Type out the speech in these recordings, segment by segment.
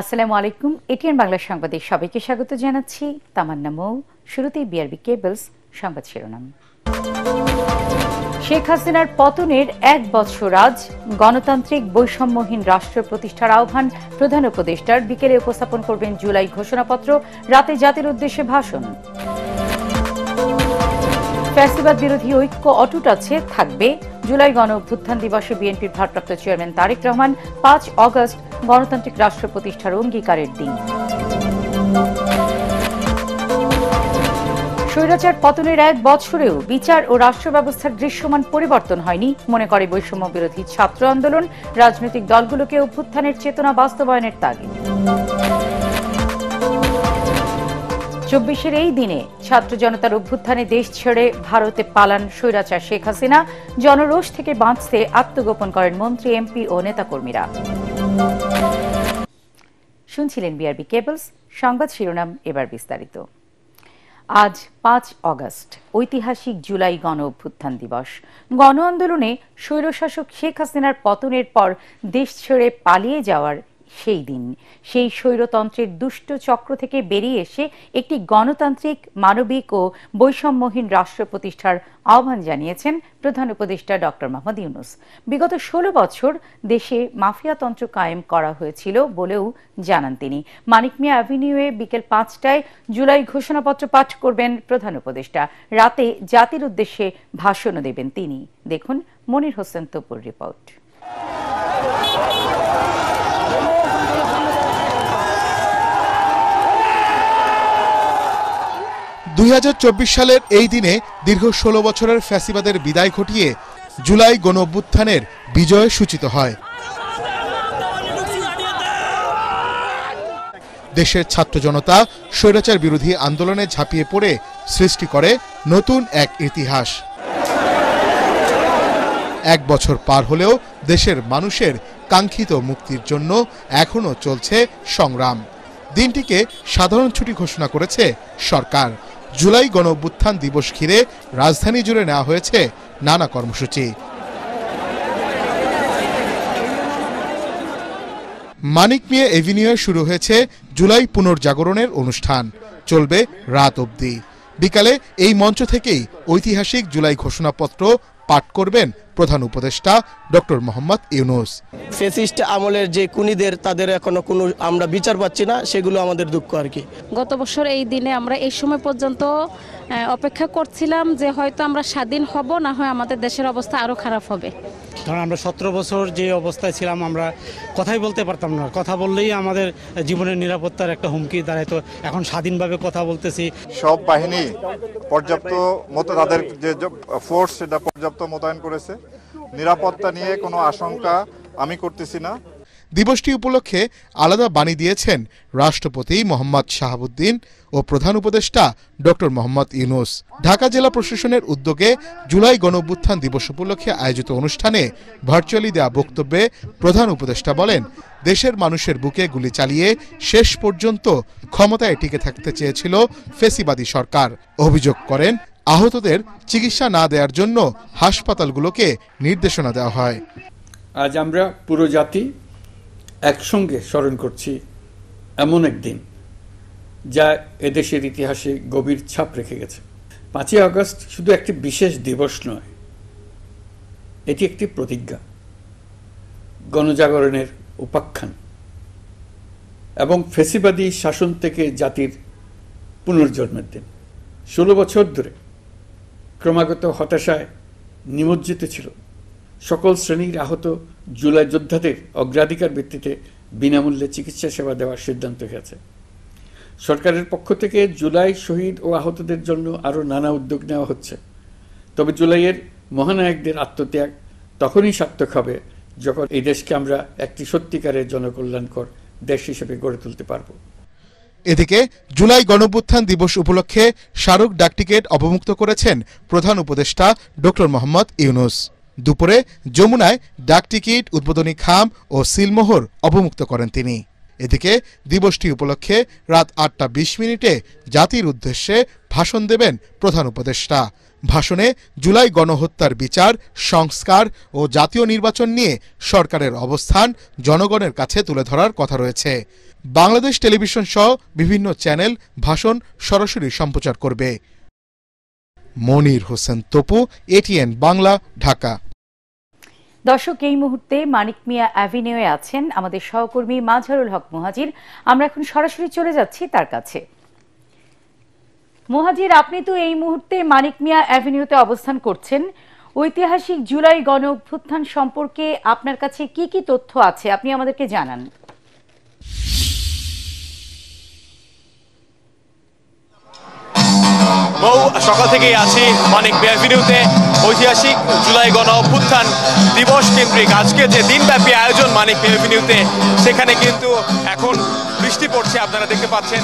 আসসালামু আলাইকুম। এটিএন বাংলা সংবাদে সবাইকে স্বাগত জানাচ্ছি। তামান্না মৌ। শুরুতেই বিআরবি কেবলস সংবাদ শিরোনাম। শেখ হাসিনার পতনের 1 বছর আজ, গণতান্ত্রিক বৈষম্যহীন রাষ্ট্র প্রতিষ্ঠার আহ্বান প্রধান উপদেষ্টার। বিকেলে উপস্থাপন করবেন জুলাই ঘোষণাপত্র, রাতে জাতির উদ্দেশ্যে ভাষণ। ফ্যাসিবাদ বিরোধী ঐক্য অটুট আছে, থাকবে। জুলাই গণ অভ্যুত্থান দিবসে বিএনপির ভারপ্রাপ্ত চেয়ারম্যান তারেক রহমান। 5 অগস্ট গণতান্ত্রিক রাষ্ট্র প্রতিষ্ঠার অঙ্গীকারের দিন। স্বৈরাচার পতনের 1 বছরেও বিচার ও রাষ্ট্র ব্যবস্থার দৃশ্যমান পরিবর্তন হয়নি, মনে করে বৈষম্য বিরোধী ছাত্র আন্দোলন। রাজনৈতিক দলগুলোকে অভ্যুত্থানের চেতনা বাস্তবায়নের তাগিদ। 24-এর এই দিনে ছাত্র জনতার অভ্যুত্থানে দেশ ছেড়ে ভারতে পালান স্বৈরাচার শেখ হাসিনা। জনরোষ থেকে বাঁচতে আত্মগোপন করেন মন্ত্রী, এমপি ও নেতাকর্মীরা। শুনছিলেন বিআরবি কেবলস সংবাদ শিরোনাম, এবার বিস্তারিত। আজ 5 অগস্ট, ঐতিহাসিক জুলাই গণ অভ্যুত্থান দিবস। গণ আন্দোলনে স্বৈরশাসক শেখ হাসিনার পতনের পর দেশ ছেড়ে পালিয়ে যাওয়ার সেই দিন। সেই স্বৈরতন্ত্রের দুষ্ট চক্র থেকে বেরিয়ে এসে একটি গণতান্ত্রিক, মানবিক ও বৈষম্যহীন রাষ্ট্র প্রতিষ্ঠার আহ্বান জানিয়েছেন প্রধান উপদেষ্টা ডক্টর মোহাম্মদ ইউনূস। বিগত 16 বছর দেশে মাফিয়াতন্ত্র কায়েম করা হয়েছিল বলেও জানান তিনি। মানিক মিয়া অ্যাভিনিউয়ে বিকেল 5টায় জুলাই ঘোষণাপত্র পাঠ করবেন প্রধান উপদেষ্টা। রাতে জাতির উদ্দেশ্যে ভাষণও দেবেন তিনি। দেখুন মনির হোসেন তপুর রিপোর্ট। 2024 সালের এই দিনে দীর্ঘ 16 বছরের ফ্যাসিবাদের বিদায় ঘটিয়ে জুলাই গণ অভ্যুত্থানের বিজয় সূচিত হয়। দেশের ছাত্র জনতা স্বৈরাচার বিরোধী আন্দোলনে ঝাঁপিয়ে পড়ে সৃষ্টি করে নতুন এক ইতিহাস। 1 বছর পার হলেও দেশের মানুষের কাঙ্ক্ষিত মুক্তির জন্য এখনো চলছে সংগ্রাম। দিনটিকে সাধারণ ছুটি ঘোষণা করেছে সরকার। জুলাই গণ অভ্যুত্থান দিবস ঘিরে রাজধানী জুড়ে নেওয়া হয়েছে নানা কর্মসূচি। মানিক মিয়া এভিনিউয়ে শুরু হয়েছে জুলাই পুনর্জাগরণের অনুষ্ঠান, চলবে রাত অবধি। বিকালে এই মঞ্চ থেকেই ঐতিহাসিক জুলাই ঘোষণাপত্র পাঠ করবেন প্রধান উপদেষ্টা ডক্টর মোহাম্মদ ইউনূস। ফ্যাসিস্ট আমলের যে খুনিদের, তাদের এখনো কোনো আমরা বিচার পাচ্ছি না, সেগুলো আমাদের দুঃখ আর কি। গত বছর এই দিনে আমরা এই সময় পর্যন্ত অপেক্ষা করছিলাম যে হয়তো আমরা স্বাধীন হব, না হয় আমাদের দেশের অবস্থা আরো খারাপ হবে। কারণ আমরা 17 বছর যে অবস্থায় ছিলাম, আমরা কথাই বলতে পারতাম না। কথা বললেই আমাদের জীবনের নিরাপত্তার একটা হুমকি দাঁড়াইতো। এখন স্বাধীনভাবে কথা বলতেছি। সব বাহিনী পর্যাপ্ত মতো তাদের যে ফোর্স, সেটা পর্যাপ্ত মোতায়েন করেছে। নিরাপত্তা নিয়ে কোনো আশঙ্কা আমি করতেছি না। দিবসটি উপলক্ষে আলাদা বাণী দিয়েছেন রাষ্ট্রপতি মোহাম্মদ শাহাবুদ্দিন ও প্রধান উপদেষ্টা ডক্টর মোহাম্মদ ইউনূস। ঢাকা জেলা প্রশাসনের উদ্যোগে জুলাই গণ অভ্যুত্থান দিবস উপলক্ষে আয়োজিত অনুষ্ঠানে ভার্চুয়ালি দেওয়া বক্তব্যে প্রধান উপদেষ্টা বলেন, দেশের মানুষের বুকে গুলি চালিয়ে শেষ পর্যন্ত ক্ষমতায় টিকে থাকতে চেয়েছিল ফ্যাসিবাদী সরকার। অভিযোগ করেন, আহতদের চিকিৎসা না দেওয়ার জন্য হাসপাতালগুলোকে নির্দেশনা দেওয়া হয়। আজ আমরা পুরো জাতি একসঙ্গে স্মরণ করছি এমন একদিন যা এদেশের ইতিহাসে গভীর ছাপ রেখে গেছে। 5 আগস্ট শুধু একটি বিশেষ দিবস নয়, এটি একটি প্রতিজ্ঞা, গণজাগরণের উপাখ্যান এবং ফ্যাসিবাদী শাসন থেকে জাতির পুনর্জন্মের দিন। 16 বছর ধরে ক্রমাগত হতাশায় নিমজ্জিত ছিল সকল শ্রেণীর আহত জুলাই যোদ্ধাদের অগ্রাধিকার ভিত্তিতে বিনামূল্যে চিকিৎসা সেবা দেওয়ার সিদ্ধান্ত হয়েছে। সরকারের পক্ষ থেকে জুলাই শহীদ ও আহতদের জন্য আরও নানা উদ্যোগ নেওয়া হচ্ছে। তবে জুলাইয়ের মহানায়কদের আত্মত্যাগ তখনই সার্থক হবে যখন এই দেশকে আমরা একটি সত্যিকারের জনকল্যাণকর দেশ হিসেবে গড়ে তুলতে পারব। এদিকে জুলাই গণঅভ্যুত্থান দিবস উপলক্ষে স্মারক ডাকটিকিট অবমুক্ত করেছেন প্রধান উপদেষ্টা ডক্টর মোহাম্মদ ইউনূস। দুপুরে যমুনায় ডাকটিকিট, উদ্বোধনী খাম ও সিলমোহর অবমুক্ত করেন তিনি। এদিকে দিবসটি উপলক্ষে রাত 8:20 জাতির উদ্দেশ্যে ভাষণ দেবেন প্রধান উপদেষ্টা। ভাষণে জুলাই গণহত্যার বিচার, সংস্কার ও জাতীয় নির্বাচন নিয়ে সরকারের অবস্থান জনগণের কাছে তুলে ধরার কথা রয়েছে। বাংলাদেশ টেলিভিশন সহ বিভিন্ন চ্যানেল ভাষণ সরাসরি সম্প্রচার করবে। মনির হোসেন তপু, এটিএন বাংলা, ঢাকা। দর্শক, এই মুহূর্তে মানিক মিয়া অ্যাভিনিউয়ে আছেন আমাদের সহকর্মী মাজহারুল হক মুহাজির। আমরা এখন সরাসরি চলে যাচ্ছি তার কাছে। মুহাজির, আপনি তো এই মুহূর্তে মানিক মিয়া অ্যাভিনিউতে অবস্থান করছেন। ঐতিহাসিক জুলাই গণ অভ্যুত্থান সম্পর্কে আপনার কাছে কি কি তথ্য আছে আপনি আমাদেরকে জানান। সকাল থেকেই আছি মানিক মিয়া অ্যাভিনিউতে। ঐতিহাসিক জুলাই গণ অভ্যুত্থান দিবস কেন্দ্রিক আজকে যে দিনব্যাপী আয়োজন মানিক মিয়া অ্যাভিনিউতে, সেখানে কিন্তু এখন বৃষ্টি পড়ছে, আপনারা দেখতে পাচ্ছেন।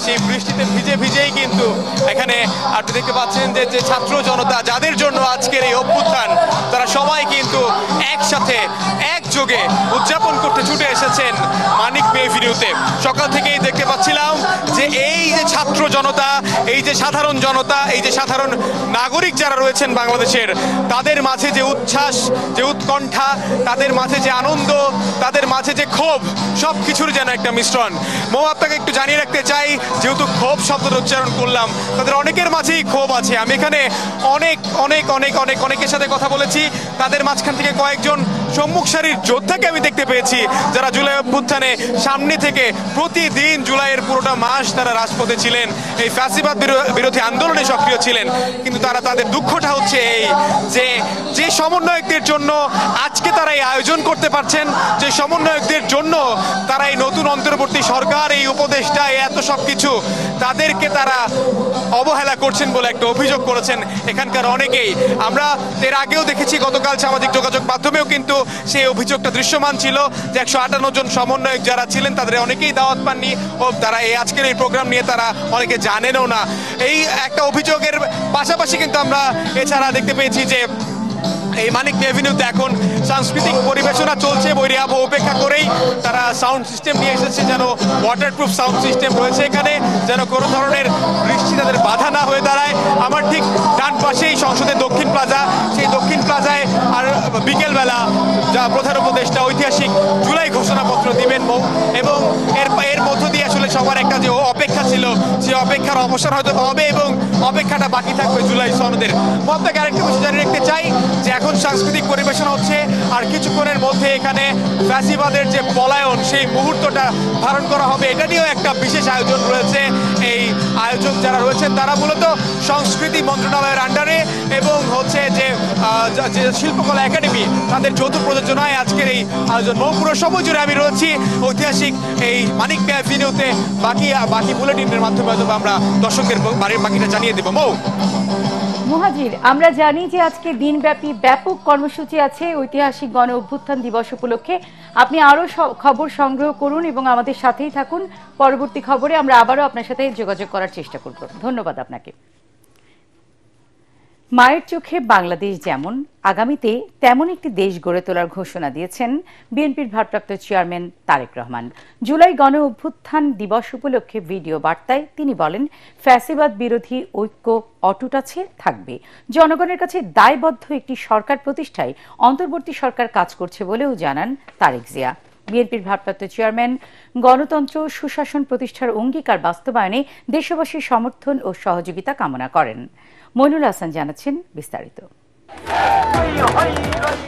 সেই বৃষ্টিতে ভিজে ভিজেই কিন্তু এখানে আপনি দেখতে পাচ্ছেন যে ছাত্র জনতা যাদের জন্য আজকের এই অভ্যুত্থান, তারা সবাই কিন্তু একসাথে একযোগে উদযাপন করতে ছুটে এসেছেন মানিক মিয়া অ্যাভিনিউতে। সকাল থেকেই দেখতে পাচ্ছিলাম যে এই যে ছাত্র জনতা, এই যে সাধারণ জনতা, এই যে সাধারণ নাগরিক যারা রয়েছেন বাংলাদেশের, তাদের মাঝে যে উচ্ছ্বাস, যে উৎকণ্ঠা, তাদের মাঝে যে আনন্দ, তাদের মাঝে যে ক্ষোভ, সব কিছুর যেন একটা মিশ্রণ। আপনাকে একটু জানিয়ে রাখতে চাই, যেহেতু ক্ষোভ শব্দটা উচ্চারণ করলাম, তাদের অনেকের মাঝেই ক্ষোভ আছে। আমি এখানে অনেকের সাথে কথা বলেছি। তাদের মাঝখান থেকে কয়েকজন সম্মুখ সারির যোদ্ধাকে আমি দেখতে পেয়েছি, যারা জুলাই অভ্যুত্থানে সামনে থেকে প্রতিদিন জুলাইয়ের পুরোটা মাস তারা রাজপথে ছিলেন, এই ফ্যাসিবাদ বিরোধী আন্দোলনে সক্রিয় ছিলেন। কিন্তু তাদের দুঃখটা হচ্ছে এই যে সমন্বয়কদের জন্য আজকে তারা এই আয়োজন করতে পারছেন, যে সমন্বয়কদের জন্য তারা এই নতুন অন্তর্বর্তী সরকার, এই উপদেষ্টা, এত সবকিছু, তাদেরকে তারা অবহেলা করছেন বলে একটা অভিযোগ করেছেন এখানকার অনেকেই। আমরা এর আগেও দেখেছি, গতকাল সামাজিক যোগাযোগ মাধ্যমেও কিন্তু সেই অভিযোগটা দৃশ্যমান ছিল যে 158 জন সমন্বয়ক যারা ছিলেন তাদের অনেকেই দাওয়াত পাননি, ও তারা এই আজকের এই প্রোগ্রাম নিয়ে তারা অনেকে জানেনও না। এই একটা অভিযোগের পাশাপাশি কিন্তু আমরা এছাড়া দেখতে পেয়েছি যে এই মানিক মিয়া অ্যাভিনিউতে এখন সাংস্কৃতিক পরিবেশনা চলছে। বৈরী আবহাওয়া উপেক্ষা করেই তারা সাউন্ড সিস্টেম নিয়ে এসেছে, যেন ওয়াটারপ্রুফ সাউন্ড সিস্টেম রয়েছে এখানে, যেন কোনো ধরনের বৃষ্টি তাদের বাধা না হয়ে দাঁড়ায়। আমার ঠিক ডান পাশেই সংসদের দক্ষিণ প্লাজা, সেই দক্ষিণ প্লাজায় আর বিকেলবেলা যা প্রধান উপদেষ্টা ঐতিহাসিক জুলাই ঘোষণাপত্র দিবেন, এবং এর মধ্য দিয়ে আসলে সবার একটা যে অপেক্ষা ছিল, সেই অপেক্ষার অবসান হয়তো হবে এবং অপেক্ষাটা বাকি থাকবে জুলাই সনদের। আপনাকে আরেকটা বিষয় জানিয়ে রাখতে চাই যে এখন সাংস্কৃতিক পরিবেশনা হচ্ছে, আর কিছুক্ষণের মধ্যে এখানে ফ্যাসিবাদের যে পলায়ন, সেই মুহূর্তটা ধারণ করা হবে। এটা নিয়েও একটা বিশেষ আয়োজন রয়েছে। এই আয়োজক যারা রয়েছেন তারা মূলত সংস্কৃতি মন্ত্রণালয়ের আন্ডারে এবং হচ্ছে যে শিল্পকলা একাডেমি, তাদের যৌথ প্রযোজনায় আজকের এই আয়োজন। পুরো সময় জুড়ে আমি রয়েছি ঐতিহাসিক এই মানিক মিয়া অ্যাভিনিউতে। বাকি বুলেটিনের মাধ্যমে হয়তো আমরা দর্শকদের বাড়ির বাকিটা জানিয়ে দেবো। মুহাজির, আমরা জানি যে আজকে দিনব্যাপী ব্যাপক কর্মসূচি আছে ঐতিহাসিক গণ অভ্যুত্থান দিবস উপলক্ষে। আপনি আরও খবর সংগ্রহ করুন এবং আমাদের সাথেই থাকুন। পরবর্তী খবরে আমরা আবারও আপনার সাথে যোগাযোগ করার চেষ্টা করব। ধন্যবাদ আপনাকে। মায়ের চোখে বাংলাদেশ যেমন, আগামীতে তেমন একটি দেশ গড়ে তোলার ঘোষণা দিয়েছেন বিএনপির ভারপ্রাপ্ত চেয়ারম্যান তারেক রহমান। জুলাই গণ অভ্যুত্থান দিবস উপলক্ষে ভিডিও বার্তায় তিনি বলেন, ফ্যাসিবাদ বিরোধী ঐক্য অটুট আছে, থাকবে। জনগণের কাছে দায়বদ্ধ একটি সরকার প্রতিষ্ঠায় অন্তর্বর্তী সরকার কাজ করছে বলেও জানান তারেক জিয়া। বিএনপির ভারপ্রাপ্ত চেয়ারম্যান গণতন্ত্র সুশাসন প্রতিষ্ঠার অঙ্গীকার বাস্তবায়নে দেশবাসীর সমর্থন ও সহযোগিতা কামনা করেন। মইনুল হাসান জানাচ্ছেন বিস্তারিত।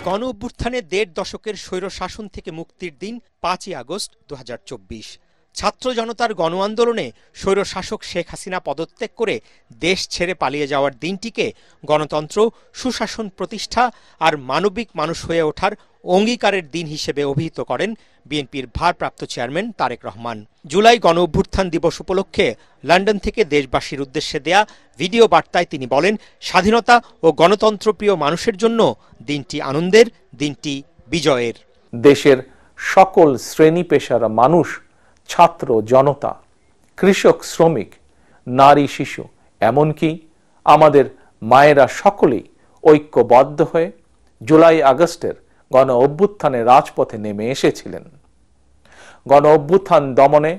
গণ অভ্যুত্থানে ১.৫ দশকের স্বৈর শাসন থেকে মুক্তির দিন ৫ই আগস্ট ২০২৪। ছাত্র জনতার গণ আন্দোলনে স্বৈর শাসক শেখ হাসিনা পদত্যাগ করে দেশ ছেড়ে পালিয়ে যাওয়ার দিনটিকে গণতন্ত্র সুশাসন প্রতিষ্ঠা আর মানবিক মানুষ হয়ে ওঠার অঙ্গীকারের দিন হিসেবে অভিহিত করেন বিএনপির ভারপ্রাপ্ত চেয়ারম্যান তারেক রহমান। জুলাই গণ অভ্যুত্থান দিবস উপলক্ষে লন্ডন থেকে দেশবাসীর উদ্দেশ্যে দেয়া ভিডিও বার্তায় তিনি বলেন, স্বাধীনতা ও গণতন্ত্রপ্রিয় মানুষের জন্য দিনটি আনন্দের, দিনটি বিজয়ের। দেশের সকল শ্রেণী পেশার মানুষ, ছাত্র জনতা, কৃষক, শ্রমিক, নারী, শিশু, এমনকি আমাদের মায়েরা সকলেই ঐক্যবদ্ধ হয়ে জুলাই আগস্টের গণ অভ্যুত্থানে রাজপথে নেমে এসেছিলেন। গণ অভ্যুত্থান দমনে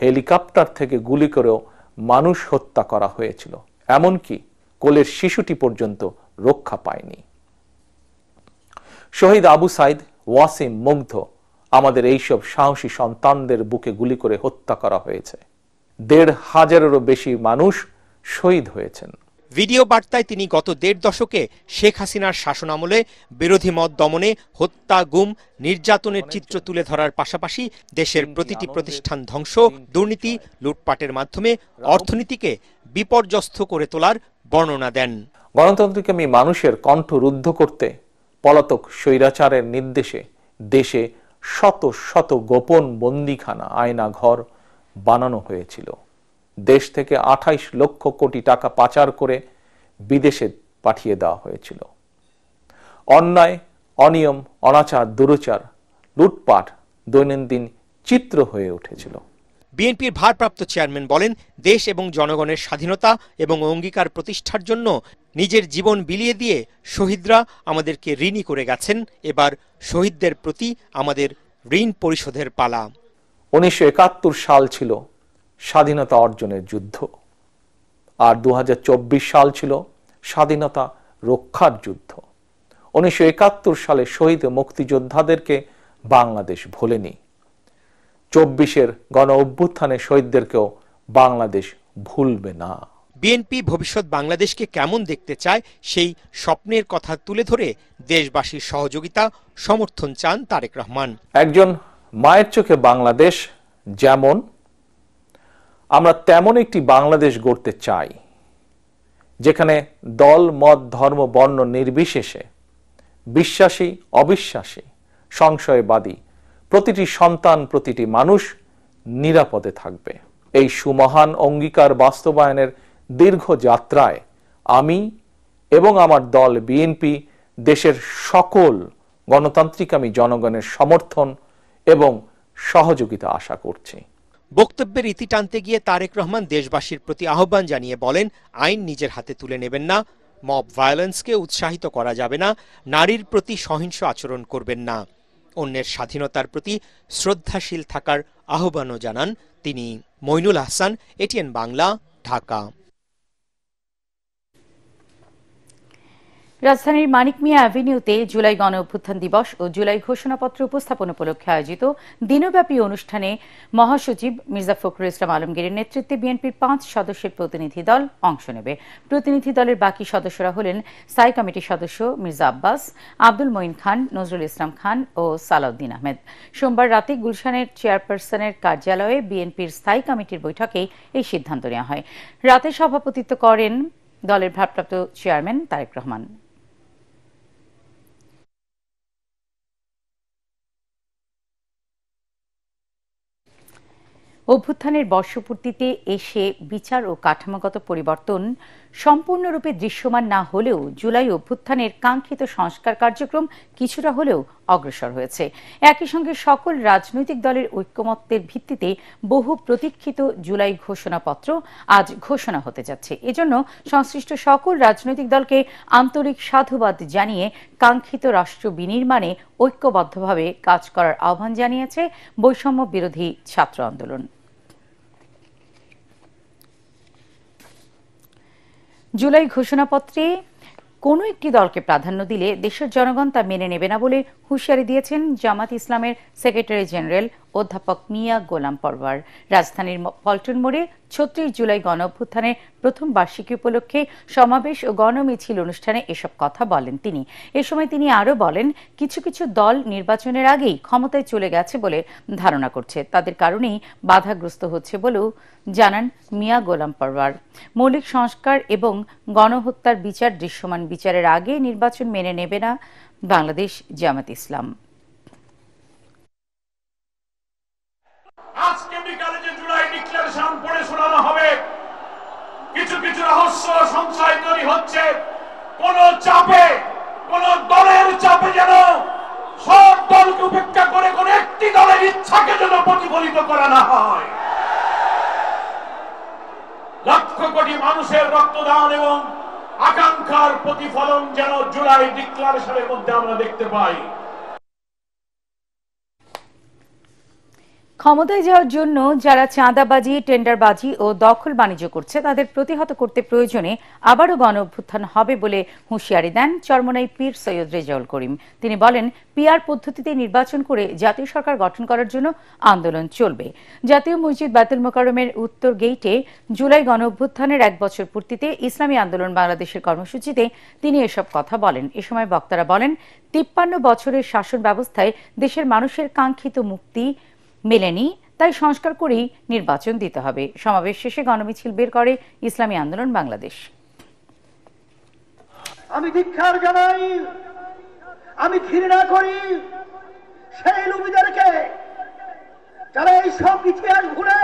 হেলিকপ্টার থেকে গুলি করেও মানুষ হত্যা করা হয়েছিল, এমনকি কোলের শিশুটি পর্যন্ত রক্ষা পায়নি। শহীদ আবু সাইদ, ওয়াসিম, মুগ্ধ, আমাদের এইসব সাহসী সন্তানদের বুকে গুলি করে হত্যা করা হয়েছে। ১৫০০-এরও বেশি মানুষ শহীদ হয়েছেন। ভিডিও বার্তায় তিনি গত ১.৫ দশকে শেখ হাসিনার শাসনামলে বিরোধী মত দমনে, হত্যা, গুম, নির্যাতনের চিত্র তুলে ধরার পাশাপাশি দেশের প্রতিটি প্রতিষ্ঠান ধ্বংস, দুর্নীতি, লুটপাটের মাধ্যমে অর্থনীতিকে বিপর্যস্ত করে তোলার বর্ণনা দেন। গণতন্ত্রকামী মানুষের কণ্ঠ রুদ্ধ করতে পলাতক স্বৈরাচারের নির্দেশে দেশে শত শত গোপন বন্দিখানা, আয়না ঘর বানানো হয়েছিল। দেশ থেকে ২৮ লক্ষ কোটি টাকা পাচার করে বিদেশে পাঠিয়ে দেওয়া হয়েছিল। অন্যায়, অনিয়ম, অনাচার, দুরাচার, লুটপাট দৈনন্দিন চিত্র হয়ে উঠেছিল। বিএনপির ভারপ্রাপ্ত চেয়ারম্যান বলেন, দেশ এবং জনগণের স্বাধীনতা এবং অঙ্গীকার প্রতিষ্ঠার জন্য নিজের জীবন বিলিয়ে দিয়ে শহীদরা আমাদেরকে ঋণী করে গেছেন। এবার শহীদদের প্রতি আমাদের ঋণ পরিশোধের পালা। ১৯৭১ সাল ছিল স্বাধীনতা অর্জনের যুদ্ধ, আর ২০২৪ সাল ছিল স্বাধীনতা রক্ষার যুদ্ধ। ১৯৭১ সালে শহীদ মুক্তিযোদ্ধাদেরকে বাংলাদেশ ভোলেনি। ২৪-এর গণ অভ্যুত্থানে শহীদদেরকেও বাংলাদেশ ভুলবে না। বিএনপি ভবিষ্যৎ বাংলাদেশকে কেমন দেখতে চায় সেই স্বপ্নের কথা তুলে ধরে দেশবাসীর সহযোগিতা, সমর্থন চান তারেক রহমান। একজন মায়ের চোখে বাংলাদেশ যেমন, আমরা তেমন একটি বাংলাদেশ গড়তে চাই, যেখানে দল, মত, ধর্ম, বর্ণ নির্বিশেষে বিশ্বাসী, অবিশ্বাসী, সংশয়বাদী প্রতিটি সন্তান, প্রতিটি মানুষ নিরাপদে থাকবে। এই সুমহান অঙ্গীকার বাস্তবায়নের দীর্ঘ যাত্রায় আমি এবং আমার দল বিএনপি দেশের সকল গণতান্ত্রিকামী জনগণের সমর্থন এবং সহযোগিতা আশা করছি। বক্তব্যের ইতি টানতে গিয়ে তারেক রহমান দেশবাসীর প্রতি আহ্বান জানিয়ে বলেন, আইন নিজের হাতে তুলে নেবেন না, মব ভায়োলেন্সকে উৎসাহিত করা যাবে না, নারীর প্রতি সহিংস আচরণ করবেন না, অন্যের স্বাধীনতার প্রতি শ্রদ্ধাশীল থাকার আহ্বানও জানান তিনি। মইনুল আহসান, এটিএন বাংলা, ঢাকা। রাজধানীর মানিক মিয়া অ্যাভিনিউতে জুলাই গণ অভ্যুত্থান দিবস ও জুলাই ঘোষণাপত্র উপস্থাপন উপলক্ষে আয়োজিত দিনব্যাপী অনুষ্ঠানে মহাসচিব মির্জা ফখরুল ইসলাম আলমগীরের নেতৃত্বে বিএনপির ৫ সদস্যের প্রতিনিধি দল অংশ নেবে। প্রতিনিধি দলের বাকি সদস্যরা হলেন স্থায়ী কমিটির সদস্য মির্জা আব্বাস, আব্দুল মঈন খান, নজরুল ইসলাম খান ও সালাউদ্দিন আহমেদ। সোমবার রাতে গুলশানের চেয়ারপারসনের কার্যালয়ে বিএনপির স্থায়ী কমিটির বৈঠকে এই সিদ্ধান্ত নেওয়া হয়। রাতে সভাপতিত্ব করেন দলের ভারপ্রাপ্ত চেয়ারম্যান তারেক রহমান। অভ্যুত্থানের বর্ষপূর্তিতে এসে বিচার ও কাঠামোগত পরিবর্তন সম্পূর্ণরূপে দৃশ্যমান না হলেও জুলাই অভ্যুত্থানের কাঙ্ক্ষিত সংস্কার কার্যক্রম কিছুটা হলেও অগ্রসর হয়েছে। একই সঙ্গে সকল রাজনৈতিক দলের ঐক্যমত্যের ভিত্তিতে বহু প্রতীক্ষিত জুলাই ঘোষণাপত্র আজ ঘোষণা হতে যাচ্ছে। এজন্য সংশ্লিষ্ট সকল রাজনৈতিক দলকে আন্তরিক সাধুবাদ জানিয়ে কাঙ্ক্ষিত রাষ্ট্র বিনির্মাণে ঐক্যবদ্ধভাবে কাজ করার আহ্বান জানিয়েছে বৈষম্য বিরোধী ছাত্র আন্দোলন। জুলাই ঘোষণাপত্রে কোনো একটি দলকে প্রাধান্য দিলে দেশের জনগণ তা মেনে নেবে না বলে হুঁশিয়ারি দিয়েছেন জামাত ইসলামের সেক্রেটারি জেনারেল অধ্যাপক মিয়া গোলাম পরওয়ার। রাজধানীর পল্টন মোড়ে ৩৬ জুলাই গণ অভ্যুত্থানের প্রথম বার্ষিকী উপলক্ষে সমাবেশ ও গণমিছিল অনুষ্ঠানে এসব কথা বলেন তিনি। এ সময় তিনি আরও বলেন, কিছু কিছু দল নির্বাচনের আগেই ক্ষমতায় চলে গেছে বলে ধারণা করছে, তাদের কারণেই বাধাগ্রস্ত হচ্ছে বলেও জানান মিয়া গোলাম পরওয়ার। মৌলিক সংস্কার এবং গণহত্যার বিচার দৃশ্যমান বিচারের আগে নির্বাচন মেনে নেবে না বাংলাদেশ জামাত ইসলাম। আজকে বিকালে যে জুলাই ডিক্লারেশন পড়ে শোনানো হবে, কিছু কিছু রহস্য সংশয় তৈরি হচ্ছে। কোন চাপে, কোন দলের চাপে যেন সব দলকে উপেক্ষা করে কোন একটি দলের ইচ্ছাকে যেন প্রতিফলিত করা না হয়। লক্ষ কোটি মানুষের রক্তদান এবং আকাঙ্ক্ষার প্রতিফলন যেন জুলাই ডিক্লারেশনের মধ্যে আমরা দেখতে পাই। ক্ষমতায় যাওয়ার জন্য যারা চাঁদাবাজি, টেন্ডারবাজি ও দখল বাণিজ্য করছে তাদের প্রতিহত করতে প্রয়োজনে আবারও গণ অভ্যুত্থান হবে বলে হুঁশিয়ারি দেন চরমোনাই পীর সৈয়দ রেজাউল করিম। তিনি বলেন, পিআর পদ্ধতিতে নির্বাচন করে জাতীয় সরকার গঠন করার জন্য আন্দোলন চলবে। জাতীয় মসজিদ বায়তুল মোকাররমের উত্তর গেইটে জুলাই গণ অভ্যুত্থানের 1 বছর পূর্তিতে ইসলামী আন্দোলন বাংলাদেশের কর্মসূচিতে তিনি এসব কথা বলেন। এ সময় বক্তারা বলেন, 53 বছরের শাসন ব্যবস্থায় দেশের মানুষের কাঙ্ক্ষিত মুক্তি মেলেনি, তাই সংস্কার করেই নির্বাচন দিতে হবে। সমাবেশ শেষে গণমিছিল বের করে ইসলামী আন্দোলন বাংলাদেশ। আমি ধিক্কার জানাই, আমি ঘৃণা করি সেই লোকদেরকে যারা এই সব ইতিহাস ভুলে,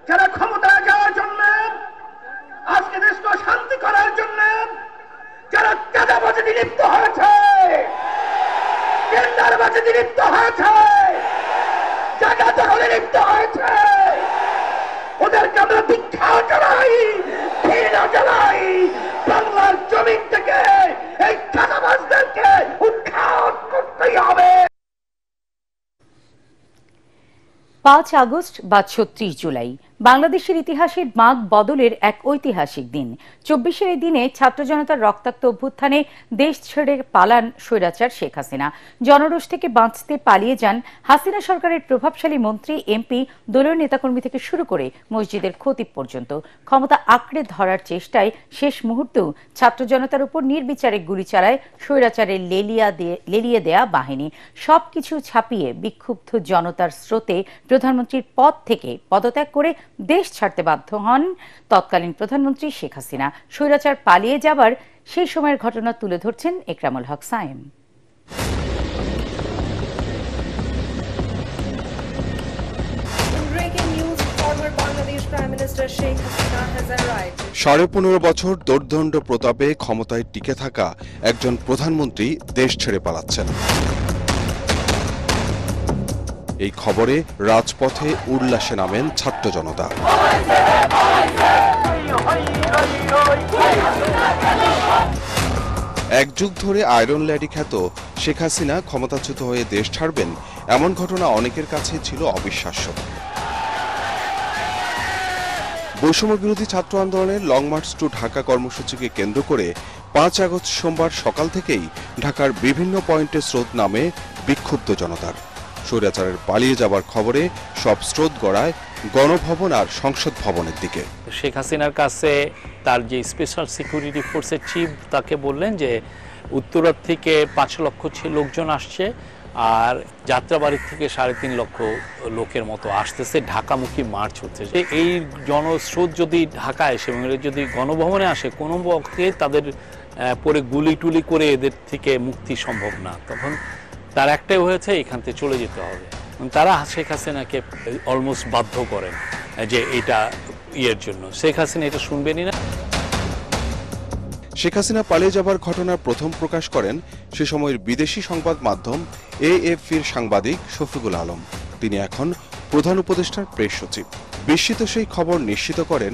যারা ক্ষমতায় যাওয়ার জন্য, আজকে দেশকে শান্তি করার জন্য যারা চাঁদাবাজি লিপ্ত হয়েছে, টেন্ডারবাজি লিপ্ত হয়েছে, জায়গা দখলে লিপ্ত হয়েছে, ওদেরকে আমরা ধিক্কার জানাই, ঘৃণা জানাই। বাংলার জমিন থেকে এই চাঁদাবাজদেরকে উৎখাত করতেই হবে। 5 আগস্ট বা 36 জুলাই বাংলাদেশের ইতিহাসের মাগ বদলের এক ঐতিহাসিক দিন। 24-এর এই দিনে ছাত্র জনতার রক্তাক্ত অভ্যুত্থানে দেশ ছেড়ে পালান স্বৈরাচার শেখ হাসিনা। জনরোষ থেকে বাঁচতে পালিয়ে যান হাসিনা সরকারের প্রভাবশালী মন্ত্রী, এমপি, দলীয় নেতাকর্মী থেকে শুরু করে মসজিদের খতিব পর্যন্ত। ক্ষমতা আঁকড়ে ধরার চেষ্টায় শেষ মুহূর্তেও ছাত্র জনতার উপর নির্বিচারে গুলি চালায় স্বৈরাচারের লেলিয়ে দেয়া বাহিনী। সবকিছু ছাপিয়ে বিক্ষুব্ধ জনতার স্রোতে প্রধানমন্ত্রীর পদ থেকে পদত্যাগ করে দেশ ছাড়তে বাধ্য হন তৎকালীন প্রধানমন্ত্রী শেখ হাসিনা। স্বৈরাচার পালিয়ে যাবার সেই সময়ের ঘটনা তুলে ধরছেন একরামুল হক সায়েম। সাড়ে 15 বছর দোর্দণ্ড প্রতাপে ক্ষমতায় টিকে থাকা একজন প্রধানমন্ত্রী দেশ ছেড়ে পালাচ্ছেন। এই খবরে রাজপথে উল্লাসে নামেন ছাত্র জনতা। এক যুগ ধরে আয়রন লেডি খ্যাত শেখ হাসিনা ক্ষমতাচ্যুত হয়ে দেশ ছাড়বেন, এমন ঘটনা অনেকের কাছে ছিল অবিশ্বাস্য। বৈষম্য বিরোধী ছাত্র আন্দোলনের লং মার্চ টু ঢাকা কর্মসূচিকে কেন্দ্র করে 5 আগস্ট সোমবার সকাল থেকেই ঢাকার বিভিন্ন পয়েন্টে স্রোত নামে বিক্ষুব্ধ জনতার। স্বৈরাচারের পালিয়ে যাবার খবরে সব স্রোত গড়ায় গণভবন আর সংসদ ভবনের দিকে। শেখ হাসিনার কাছে তার যে স্পেশাল সিকিউরিটি ফোর্সের চিফ তাকে বললেন যে উত্তরার থেকে 5 লক্ষ লোকজন আসছে আর যাত্রাবাড়ির থেকে 3.5 লক্ষ লোকের মতো আসতেছে, ঢাকামুখী মার্চ হচ্ছে। এই জনস্রোত যদি ঢাকায় এসে এবং যদি গণভবনে আসে, কোনো পক্ষে তাদের পরে গুলি টুলি করে এদের থেকে মুক্তি সম্ভব না। তখন তার একটাই হয়েছে, এখান থেকে চলে যেতে হবে। তারা শেখ হাসিনাকে অলমোস্ট বাধ্য করেন যে এটা ইয়ের জন্য। শেখ হাসিনা এটা শুনবেনই না। শেখ হাসিনা পালিয়ে যাবার ঘটনার প্রথম প্রকাশ করেন সে সময়ের বিদেশি সংবাদ মাধ্যম এএফপির সাংবাদিক শফিকুল আলম। তিনি এখন প্রধান উপদেষ্টার প্রেস সচিব। বিস্মিত সেই খবর নিশ্চিত করেন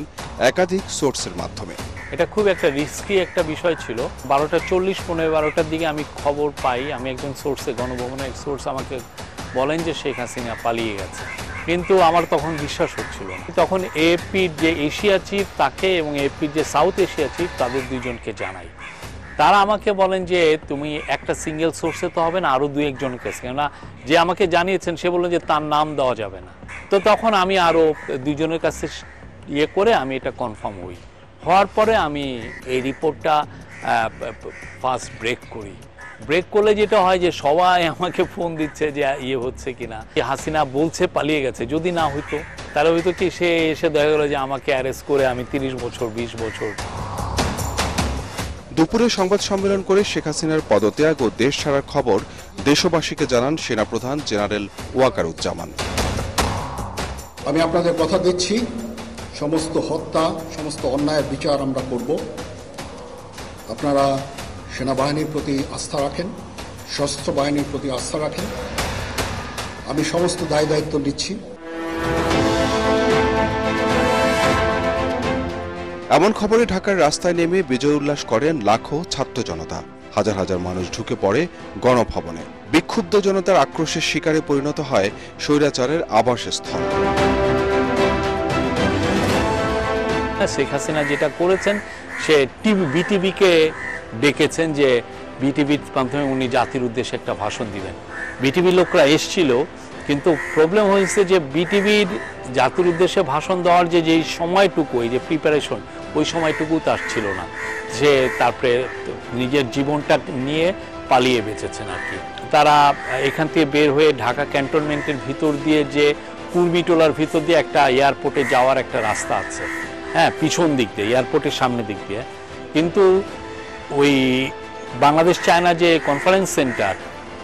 একাধিক সোর্সের মাধ্যমে। এটা খুব একটা রিস্কি একটা বিষয় ছিল। 12:40 পৌনে 12টার দিকে আমি খবর পাই, আমি একজন সোর্সে, গণভবনের এক সোর্স আমাকে বলেন যে শেখ হাসিনা পালিয়ে গেছে, কিন্তু আমার তখন বিশ্বাস হচ্ছিল না। তখন এএফপির যে এশিয়া চিফ তাকে এবং এএফপির যে সাউথ এশিয়া চিফ তাদের দুইজনকে জানাই। তারা আমাকে বলেন যে তুমি একটা সিঙ্গেল সোর্সে তো হবে না, আরও 2-1 জনকে, কেননা যে আমাকে জানিয়েছেন সে বললেন যে তার নাম দেওয়া যাবে না। তো তখন আমি আরও 2 জনের কাছে ইয়ে করে আমি এটা কনফার্ম হওয়ার পরে আমি এই রিপোর্টটা ফার্স্ট ব্রেক করি। ব্রেক করলে যেটা হয় যে সবাই আমাকে ফোন দিচ্ছে যে ইয়ে হচ্ছে কিনা, হাসিনা বলছে পালিয়ে গেছে। যদি না হইতো তাহলে হয়তো কি সে এসে দেখা গেল যে আমাকে অ্যারেস্ট করে আমি 30 বছর 20 বছর। দুপুরে সংবাদ সম্মেলন করে শেখ হাসিনার পদত্যাগ ও দেশ ছাড়ার খবর দেশবাসীকে জানান সেনাপ্রধান জেনারেল ওয়াকারুজ্জামান। আমি আপনাদের কথা দিচ্ছি, সমস্ত হত্যা, সমস্ত অন্যায়ের বিচার আমরা করব। আপনারা সেনাবাহিনীর প্রতি আস্থা রাখেন, সশস্ত্র বাহিনীর প্রতি আস্থা রাখেন। আমি সমস্ত দায় দায়িত্ব নিচ্ছি। এমন খবরে ঢাকার রাস্তায় নেমে বিজয় উল্লাস করেন লাখো ছাত্র জনতা। হাজার হাজার মানুষ ঢুকে পড়ে গণভবনে। বিক্ষুব্ধ জনতার আক্রোশের শিকারে পরিণত হয় স্বৈরাচারের আবাসস্থল। শেখ হাসিনা যেটা করেছেন, সে বিটিভিকে ডেকেছেন যে বিটিভির মাধ্যমে উনি জাতির উদ্দেশ্যে একটা ভাষণ দিবেন। বিটিভির লোকরা এসছিল, কিন্তু প্রবলেম হয়েছে যে বিটিভির জাতির উদ্দেশ্যে ভাষণ দেওয়ার যেই সময়টুকু, এই যে প্রিপারেশন, ওই সময়টুকু তার ছিল না। সে তারপরে নিজের জীবনটা নিয়ে পালিয়ে বেঁচেছেন আর কি। তারা এখান থেকে বের হয়ে ঢাকা ক্যান্টনমেন্টের ভিতর দিয়ে যে কুর্মিটোলার ভিতর দিয়ে একটা এয়ারপোর্টে যাওয়ার একটা রাস্তা আছে, হ্যাঁ, পিছন দিক দিয়ে, এয়ারপোর্টের সামনের দিক দিয়ে, কিন্তু ওই বাংলাদেশ চায়না যে কনফারেন্স সেন্টার,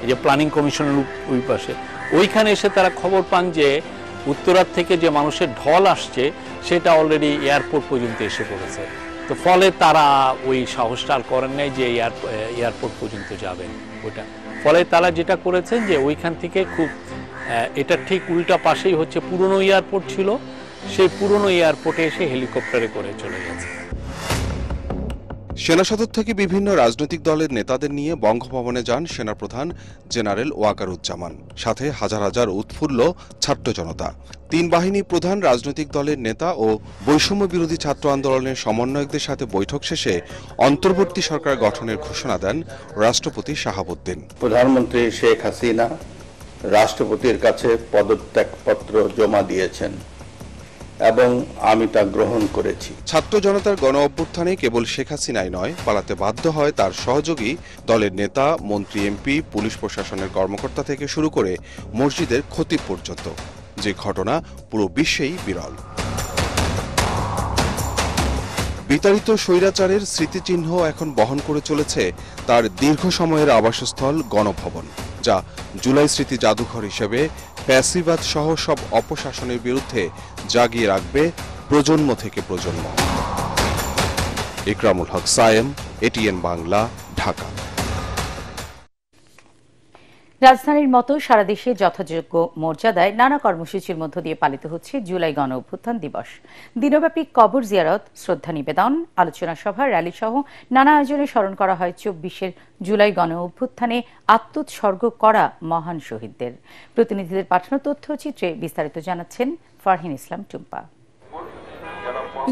এই যে প্ল্যানিং কমিশনের ওই পাশে, ওইখানে এসে তারা খবর পান যে উত্তরার থেকে যে মানুষের ঢল আসছে সেটা অলরেডি এয়ারপোর্ট পর্যন্ত এসে পড়েছে। তো ফলে তারা ওই সাহসটা আর করেন নাই যে এয়ারপোর্ট পর্যন্ত যাবেন ওইটা। ফলে তারা যেটা করেছেন যে ওইখান থেকে খুব, এটা ঠিক উল্টা পাশেই হচ্ছে পুরনো এয়ারপোর্ট ছিল, সেই পুরনো এয়ারপোর্টে এসে হেলিকপ্টারে করে চলে গেছে। সেনা সদর থেকে বিভিন্ন রাজনৈতিক দলের নেতাদের নিয়ে বঙ্গভবনে যান সেনাপ্রধান জেনারেল ওয়াকারুজ্জামান, সাথে হাজার হাজার উৎফুল্ল ছাত্র জনতা। তিন বাহিনী প্রধান, রাজনৈতিক দলের নেতা ও বৈষম্য বিরোধী ছাত্র আন্দোলনের সমন্বয়কদের সাথে বৈঠক শেষে অন্তর্বর্তী সরকার গঠনের ঘোষণা দেন রাষ্ট্রপতি শাহাবুদ্দিন। প্রধানমন্ত্রী শেখ হাসিনা রাষ্ট্রপতির কাছে পদত্যাগপত্র জমা দিয়েছেন এবং আমি তা গ্রহণ করেছি। ছাত্র জনতার গণ অভ্যুত্থানে কেবল শেখ হাসিনাই নয়, পালাতে বাধ্য হয় তার সহযোগী দলের নেতা, মন্ত্রী, এমপি, পুলিশ প্রশাসনের কর্মকর্তা থেকে শুরু করে মসজিদের খতিব পর্যন্ত, যে ঘটনা পুরো বিশ্বেই বিরল। বিতাড়িত স্বৈরাচারের স্মৃতিচিহ্ন এখন বহন করে চলেছে তার দীর্ঘ সময়ের আবাসস্থল গণভবন, যা জুলাই স্মৃতি জাদুঘর হিসেবে ফ্যাসিবাদ সহ সব অপশাসনের বিরুদ্ধে জাগিয়ে রাখবে প্রজন্ম থেকে প্রজন্ম। ইকরামুল হক সায়েম, এটিএন বাংলা, ঢাকা। রাজধানীর মতো সারা দেশে যথাযোগ্য মর্যাদায় নানা কর্মসূচির মধ্য দিয়ে পালিত হচ্ছে জুলাই গণ অভ্যুত্থান দিবস। দিনব্যাপী কবর জিয়ারত, শ্রদ্ধা নিবেদন, আলোচনা সভা, র্যালি সহ নানা আয়োজনে স্মরণ করা হয় ২৪ জুলাই গণ অভ্যুত্থানে আত্মোৎসর্গ করা মহান শহীদদের। প্রতিনিধিদের পাঠানো তথ্যচিত্রে বিস্তারিত জানাচ্ছেন ফারহিন ইসলাম টুম্পা।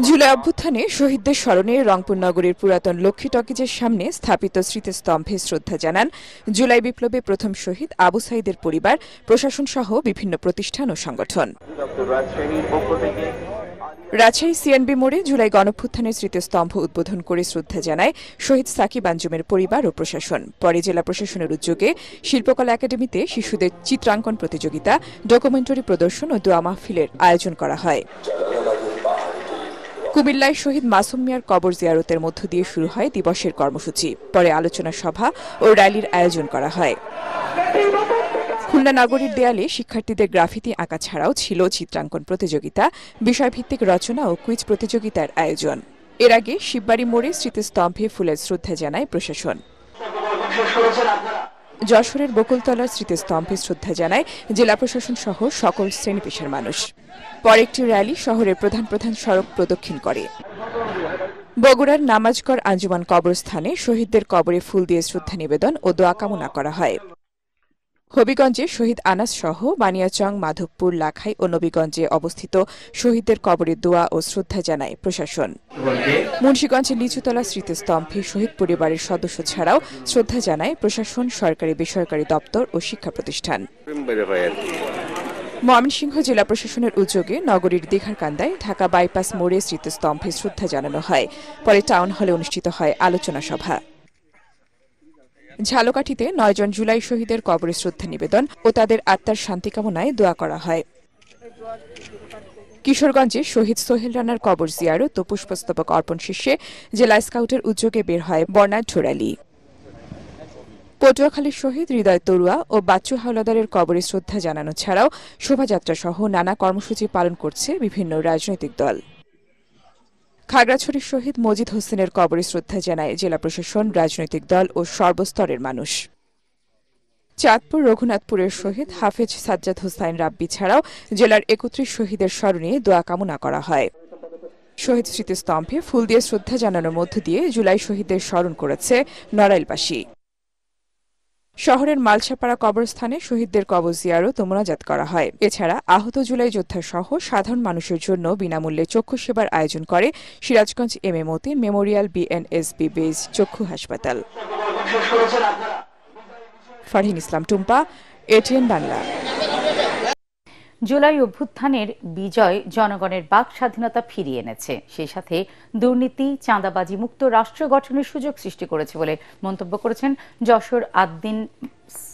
জুলাই অভ্যুত্থানে শহীদদের স্মরণে রংপুর নগরীর পুরাতন লক্ষ্মী টকিজের সামনে স্থাপিত স্মৃতিস্তম্ভে শ্রদ্ধা জানান জুলাই বিপ্লবে প্রথম শহীদ আবু সাইদের পরিবার, প্রশাসন সহ বিভিন্ন প্রতিষ্ঠান ও সংগঠন। রাজশাহী সিএনবি মোড়ে জুলাই গণঅভ্যুত্থানের স্মৃতিস্তম্ভ উদ্বোধন করে শ্রদ্ধা জানায় শহীদ সাকিব আঞ্জুমের পরিবার ও প্রশাসন। পরে জেলা প্রশাসনের উদ্যোগে শিল্পকলা একাডেমিতে শিশুদের চিত্রাঙ্কন প্রতিযোগিতা, ডকুমেন্টারি প্রদর্শন ও দোয়া মাহফিলের আয়োজন করা হয়। কুমিল্লায় শহীদ মাসুম মিয়ার কবর জিয়ারতের মধ্য দিয়ে শুরু হয় দিবসের কর্মসূচি। পরে আলোচনা সভা ও র্যালির আয়োজন করা হয়। খুলনা নগরীর দেয়ালে শিক্ষার্থীদের গ্রাফিতি আঁকা ছাড়াও ছিল চিত্রাঙ্কন প্রতিযোগিতা, বিষয়ভিত্তিক রচনা ও কুইজ প্রতিযোগিতার আয়োজন। এর আগে শিববাড়ি মোড়ে স্মৃতিস্তম্ভে ফুলের শ্রদ্ধা জানায় প্রশাসন। যশোরের বকুলতলার স্মৃতিস্তম্ভে শ্রদ্ধা জানায় জেলা প্রশাসন সহ সকল শ্রেণী পেশার মানুষ। পরে একটি র্যালি শহরের প্রধান প্রধান সড়ক প্রদক্ষিণ করে। বগুড়ার নামাজগড় আঞ্জুমান কবরস্থানে শহীদদের কবরে ফুল দিয়ে শ্রদ্ধা নিবেদন ও দোয়া কামনা করা হয়। হবিগঞ্জে শহীদ আনাস সহ বানিয়াচং, মাধবপুর, লাখাই ও নবীগঞ্জে অবস্থিত শহীদদের কবরে দোয়া ও শ্রদ্ধা জানায় প্রশাসন। মুন্সিগঞ্জের লিচুতলা স্মৃতিস্তম্ভে শহীদ পরিবারের সদস্য ছাড়াও শ্রদ্ধা জানায় প্রশাসন, সরকারি বেসরকারি দপ্তর ও শিক্ষা প্রতিষ্ঠান। ময়মনসিংহ জেলা প্রশাসনের উদ্যোগে নগরীর দীঘারকান্দায় ঢাকা বাইপাস মোড়ে স্মৃতিস্তম্ভে শ্রদ্ধা জানানো হয়। পরে টাউন হলে অনুষ্ঠিত হয় আলোচনা সভা। ঝালকাঠিতে ৯ জন জুলাই শহীদের কবরে শ্রদ্ধা নিবেদন ও তাদের আত্মার শান্তি কামনায় দোয়া করা হয়। কিশোরগঞ্জে শহীদ সোহেল রানার কবর জিয়ারত ও পুষ্পস্তবক অর্পণ শেষে জেলা স্কাউটের উদ্যোগে বের হয় বর্ণাঢ্য র্যালি। পটুয়াখালীর শহীদ হৃদয় তরুয়া ও বাচ্চু হাওলাদারের কবরে শ্রদ্ধা জানানো ছাড়াও শোভাযাত্রা সহ নানা কর্মসূচি পালন করছে বিভিন্ন রাজনৈতিক দল। খাগড়াছড়ির শহীদ মজিদ হোসেনের কবরে শ্রদ্ধা জানায় জেলা প্রশাসন, রাজনৈতিক দল ও সর্বস্তরের মানুষ। চাঁদপুর রঘুনাথপুরের শহীদ হাফেজ সাজ্জাদ হোসাইন রাব্বি ছাড়াও জেলার ৩১ শহীদের স্মরণে দোয়া কামনা করা হয়। শহীদ স্মৃতিস্তম্ভে ফুল দিয়ে শ্রদ্ধা জানানোর মধ্য দিয়ে জুলাই শহীদদের স্মরণ করেছে নড়াইলবাসী। শহরের মালসাপাড়া কবরস্থানে শহীদদের কবর জিয়ারত ও মোনাজাত করা হয়। এছাড়া আহত জুলাই যোদ্ধা সহ সাধারণ মানুষের জন্য বিনামূল্যে চক্ষু সেবার আয়োজন করে Sirajganj M A Matin Memorial BNSB base চক্ষু হাসপাতাল। ফারহিন ইসলাম টুম্পা, এটিএন বাংলা। জুলাই অভ্যুত্থানের বিজয় জনগণের বাক স্বাধীনতা ফিরিয়ে এনেছে, সেই সাথে দুর্নীতি চাঁদাবাজি মুক্ত রাষ্ট্র গঠনের সুযোগ সৃষ্টি করেছে বলে মন্তব্য করেছেন যশোর আদ্দিন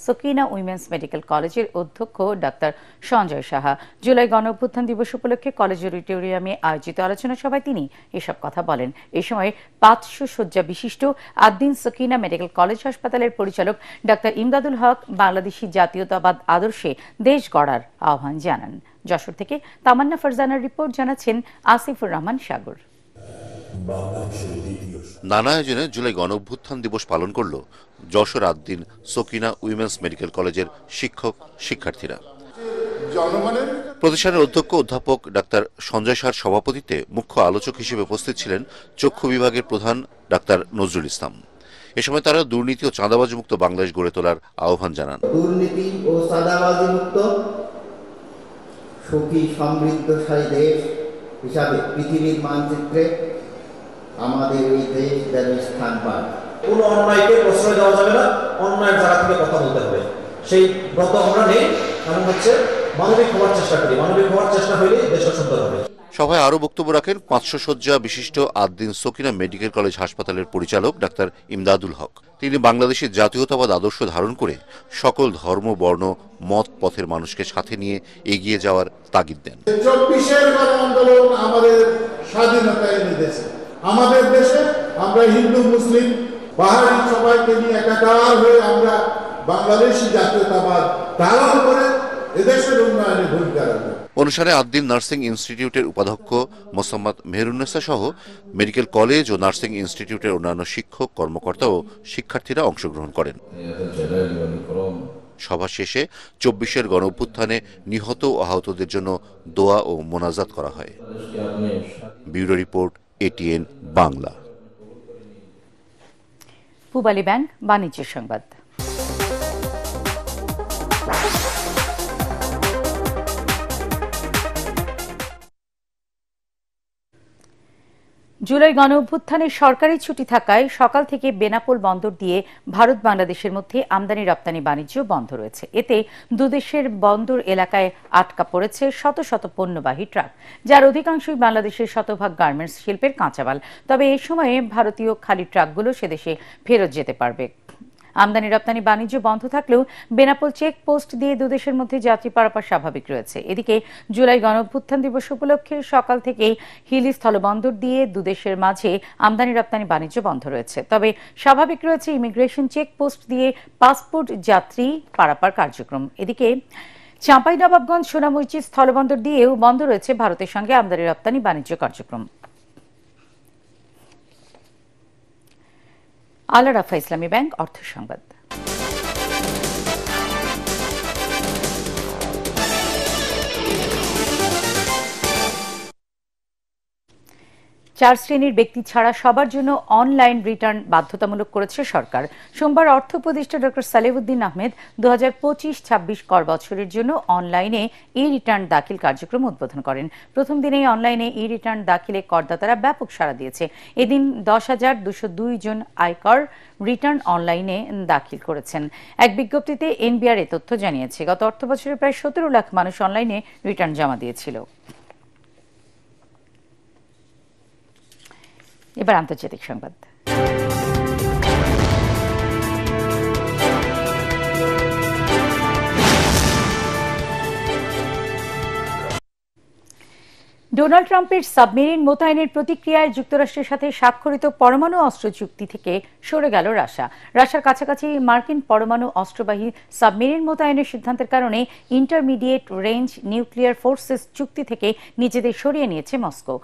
সকিনা উইমেন্স মেডিকেল কলেজের অধ্যক্ষ ডাক্তার সঞ্জয় সাহা। জুলাই গণ অভ্যুত্থান দিবস উপলক্ষে কলেজ অডিটোরিয়ামে আয়োজিত আলোচনা সভায় তিনি এসব কথা বলেন। এ সময় 500 শয্যা বিশিষ্ট আদ্দিন সকিনা মেডিকেল কলেজ হাসপাতালের পরিচালক ডাক্তার ইমদাদুল হক বাংলাদেশি জাতীয়তাবাদ আদর্শে দেশ গড়ার আহ্বান জানান। যশোর থেকে তামান্না ফারজানার রিপোর্ট, জানাচ্ছেন আসিফুর রহমান সাগর। নানা আয়োজনে জুলাই গণ অভ্যুত্থান দিবস পালন করল যশোর আদ্দিন সকিনা উইমেন্স মেডিকেল কলেজের শিক্ষক শিক্ষার্থীরা। প্রতিষ্ঠানের অধ্যক্ষ অধ্যাপক ডাক্তার সঞ্জয় সাহার সভাপতিত্বে মুখ্য আলোচক হিসেবে উপস্থিত ছিলেন চক্ষু বিভাগের প্রধান ডাক্তার নজরুল ইসলাম। এ সময় তারা দুর্নীতি ও চাঁদাবাজি মুক্ত বাংলাদেশ গড়ে তোলার আহ্বান জানান। দুর্নীতি ও চাঁদাবাজি মুক্ত সুখী সমৃদ্ধশালী দেশ হিসাবে পৃথিবীর মানচিত্রে আমাদের এই দেশ যেন স্থান পায়। কোন অন্যায়কে প্রশ্রয় দেওয়া যাবে না, অন্যায়ের জায়গা থেকে কথা বলতে হবে। সেই ব্রত আমরা নেই, কারণ হচ্ছে মানবিক হওয়ার চেষ্টা করি, মানবিক হওয়ার চেষ্টা হলে দেশ সুন্দর হবে। সভায় আরো বক্তব্য রাখেন 500 শয্যা বিশিষ্ট আদ্দিন সকিনা মেডিকেল কলেজ হাসপাতালের পরিচালক ডাক্তার ইমদাদুল হক। তিনি বাংলাদেশের জাতীয়তাবাদ আদর্শ ধারণ করে সকল ধর্ম বর্ণ মত পথের মানুষকে সাথে নিয়ে এগিয়ে যাওয়ার তাগিদ দেন। 24-এর গণ আন্দোলন আমাদের স্বাধীনতা এনে দিয়েছে। আমাদের দেশে আমরা হিন্দু মুসলিম বাহারি সবাইকে নিয়ে একাকার হয়ে আমরা বাংলাদেশি জাতীয়তাবাদ ধারণ করে এদেশের উন্নয়নে ভূমিকা রাখবো। অনুষ্ঠানে আদ্দিন নার্সিং ইনস্টিটিউটের উপাধ্যক্ষ মোসাম্মদ মেহরুন্নেসা সহ মেডিকেল কলেজ ও নার্সিং ইনস্টিটিউটের অন্যান্য শিক্ষক কর্মকর্তা ও শিক্ষার্থীরা অংশগ্রহণ করেন। সভা শেষে 24-এর গণ অভ্যুত্থানে নিহত ও আহতদের জন্য দোয়া ও মোনাজাত করা হয়। Bureau report, ATN Bangla. Pubali bank বাণিজ্য সংবাদ। জুলাই গণ অভ্যুত্থানে সরকারি ছুটি থাকায় সকাল থেকে বেনাপোল বন্দর দিয়ে ভারত বাংলাদেশের মধ্যে আমদানি রপ্তানি বাণিজ্য বন্ধ রয়েছে। এতে দুদেশের বন্দর এলাকায় আটকা পড়েছে শত শত পণ্যবাহী ট্রাক, যার অধিকাংশই বাংলাদেশের শতভাগ গার্মেন্টস শিল্পের কাঁচামাল। তবে এই সময়ে ভারতীয় খালি ট্রাকগুলো সেদেশে ফেরত যেতে পারবে। আমদানি রপ্তানি বাণিজ্য বন্ধ থাকলেও বেনাপোল চেকপোস্ট দিয়ে দুদেশের মধ্যে যাত্রী পারাপার স্বাভাবিক রয়েছে। এদিকে জুলাই গণ অভ্যুত্থান দিবস উপলক্ষে সকাল থেকেই হিলি স্থলবন্দর দিয়ে দুদেশের মাঝে আমদানি রপ্তানি বাণিজ্য বন্ধ রয়েছে। তবে স্বাভাবিক রয়েছে ইমিগ্রেশন চেকপোস্ট দিয়ে পাসপোর্ট যাত্রী পারাপার কার্যক্রম। এদিকে চাঁপাইনবাবগঞ্জ সোনামুচি স্থলবন্দর দিয়েও বন্ধ রয়েছে ভারতের সঙ্গে আমদানি রপ্তানি বাণিজ্য কার্যক্রম। আল রাফা ইসলামী ব্যাংক অর্থ সংবাদ। চার শ্রেণীর ব্যক্তি ছাড়া সবার জন্য অনলাইন রিটার্ন বাধ্যতামূলক করেছে সরকার। সোমবার অর্থ উপদেষ্টা ডক্টর সালেউদ্দিন আহমেদ 2025-26 কর বছরের জন্য অনলাইনে ই রিটার্ন দাখিল কার্যক্রম উদ্বোধন করেন। প্রথম দিনেই অনলাইনে ই রিটার্ন দাখিলে করদাতারা ব্যাপক সাড়া দিয়েছে। এদিন 10,202 জন আয়কর রিটার্ন অনলাইনে দাখিল করেছেন। এক বিজ্ঞপ্তিতে এনবিআর এ তথ্য জানিয়েছে। গত অর্থ বছরে প্রায় 17 লাখ মানুষ অনলাইনে রিটার্ন জমা দিয়েছিল। এবার আন্তর্জাতিক সংবাদ। ডোনাল্ড ট্রাম্পের সাবমেরিন মোতায়েনের প্রতিক্রিয়ায় যুক্তরাষ্ট্রের সাথে স্বাক্ষরিত পরমাণু অস্ত্র চুক্তি থেকে সরে গেল রাশিয়া। রাশিয়ার কাছাকাছি মার্কিন পরমাণু অস্ত্রবাহী সাবমেরিন মোতায়েনের সিদ্ধান্তের কারণে ইন্টারমিডিয়েট রেঞ্জ নিউক্লিয়ার ফোর্সেস চুক্তি থেকে নিজেদের সরিয়ে নিয়েছে মস্কো।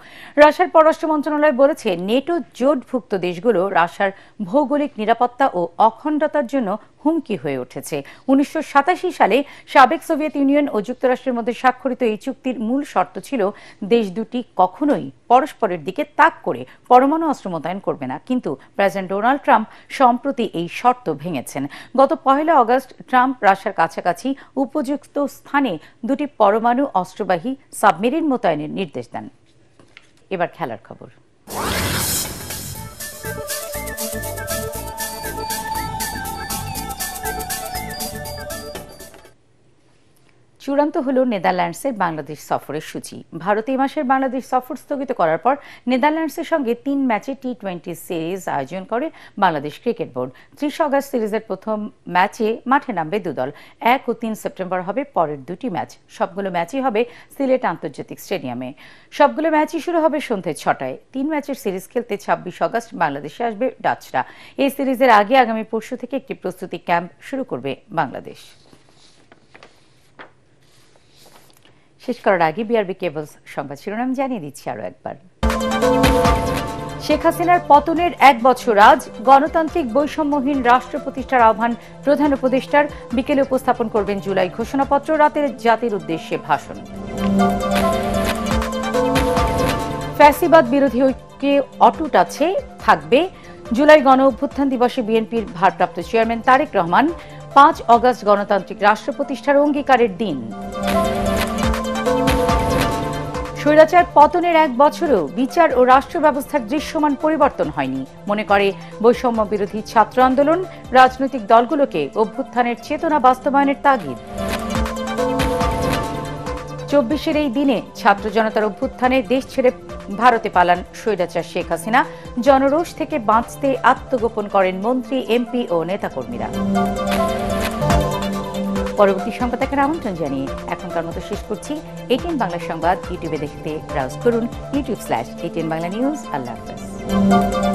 রাশিয়ার পররাষ্ট্র মন্ত্রণালয় বলেছে, নেটো জোটভুক্ত দেশগুলো রাশিয়ার ভৌগোলিক নিরাপত্তা ও অখণ্ডতার জন্য হুমকি হয়ে উঠেছে। 1987 সালে সাবেক সোভিয়েত ইউনিয়ন ও যুক্তরাষ্ট্রের মধ্যে স্বাক্ষরিত এই চুক্তির মূল শর্ত ছিল দেশ দুটি কখনোই পরস্পরের দিকে তাক করে পরমাণু অস্ত্র মোতায়েন করবে না। কিন্তু প্রেসিডেন্ট ডোনাল্ড ট্রাম্প সম্প্রতি এই শর্ত ভেঙেছেন। গত 1 আগস্ট ট্রাম্প রাশিয়ার কাছাকাছি উপযুক্ত স্থানে দুটি পরমাণু অস্ত্রবাহী সাবমেরিন মোতায়েনের নির্দেশ দেন। এবার খেলার খবর। চূড়ান্ত হল নেদারল্যান্ডসের বাংলাদেশ সফরের সূচি। ভারত এই মাসের বাংলাদেশ সফর স্থগিত করার পর নেদারল্যান্ডসের সঙ্গে 3 ম্যাচে টি-20 সিরিজ আয়োজন করে বাংলাদেশ ক্রিকেট বোর্ড। 30 আগস্ট সিরিজের প্রথম ম্যাচে মাঠে নামবে দুদল। 1 ও 3 সেপ্টেম্বর হবে পরের দুটি ম্যাচ। সবগুলো ম্যাচই হবে সিলেট আন্তর্জাতিক স্টেডিয়ামে। সবগুলো ম্যাচই শুরু হবে সন্ধ্যে 6টায়। 3 ম্যাচের সিরিজ খেলতে 26 আগস্ট বাংলাদেশে আসবে ডাচরা। এই সিরিজের আগে আগামী পরশু থেকে একটি প্রস্তুতি ক্যাম্প শুরু করবে বাংলাদেশ। শেষ করার আগে বিআরবি কেবলস সংবাদ শিরোনাম জানিয়ে দিচ্ছি আরো একবার। শেখ হাসিনার পতনের 1 বছর আজ গণতান্ত্রিক বৈষম্যহীন রাষ্ট্র প্রতিষ্ঠার আহ্বান প্রধান উপদেষ্টার। বিকেলে উপস্থাপন করবেন জুলাই ঘোষণাপত্র। রাতে জাতির উদ্দেশ্যে ভাষণ। ফ্যাসিবাদ বিরোধী ঐক্যে অটুট আছে থাকবে। জুলাই গণ অভ্যুত্থান দিবসে বিএনপির ভারপ্রাপ্ত চেয়ারম্যান তারেক রহমান। 5 আগস্ট গণতান্ত্রিক রাষ্ট্র প্রতিষ্ঠার অঙ্গীকারের দিন। স্বৈরাচার পতনের 1 বছরেও বিচার ও রাষ্ট্র ব্যবস্থার দৃশ্যমান পরিবর্তন হয়নি, মনে করে বৈষম্য বিরোধী ছাত্র আন্দোলন। রাজনৈতিক দলগুলোকে অভ্যুত্থানের চেতনা বাস্তবায়নের তাগিদ। 24-এর এই দিনে ছাত্র জনতার অভ্যুত্থানে দেশ ছেড়ে ভারতে পালান স্বৈরাচার শেখ হাসিনা। জনরোষ থেকে বাঁচতে আত্মগোপন করেন মন্ত্রী, এমপি ও নেতাকর্মীরা। পরবর্তী সংবাদ দেখার আমন্ত্রণ জানিয়ে এখনকার মতো শেষ করছি। ATN বাংলা সংবাদ ইউটিউবে দেখতে ব্রাউজ করুন youtube/ATN বাংলা নিউজ। আল্লাহ হাফেজ।